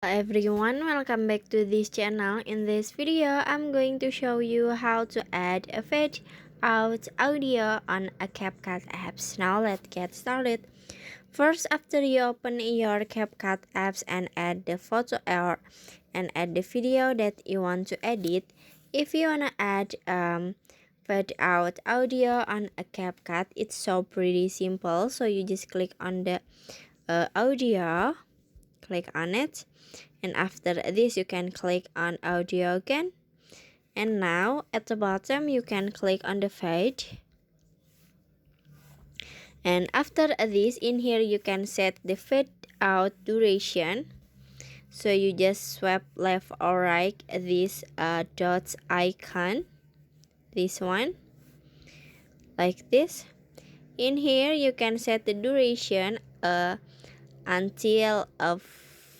Everyone, welcome back to this channel. In this video I'm going to show you how to add a fade out audio on a CapCut apps. Now let's get started. First, after you open your CapCut apps and add the photo or and add the video that you want to edit, if you wanna add fade out audio on a CapCut, it's so pretty simple. So you just click on the audio, click on it, and after this you can click on audio again, and now at the bottom you can click on the fade, and after this in here you can set the fade out duration. So you just swipe left or right this dots icon, this one, like this. In here you can set the duration until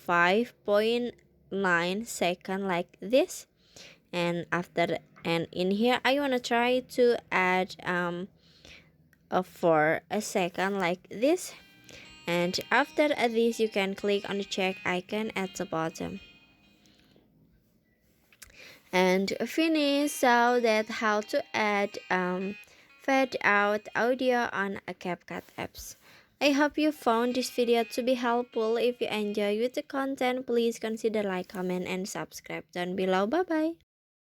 5.9 second, like this. And in here I want to try to add for a second, like this. And after this you can click on the check icon at the bottom and finish. So that how to add fade out audio on a CapCut apps. I hope you found this video to be helpful. If you enjoy with the content, please consider like, comment, and subscribe down below. Bye bye.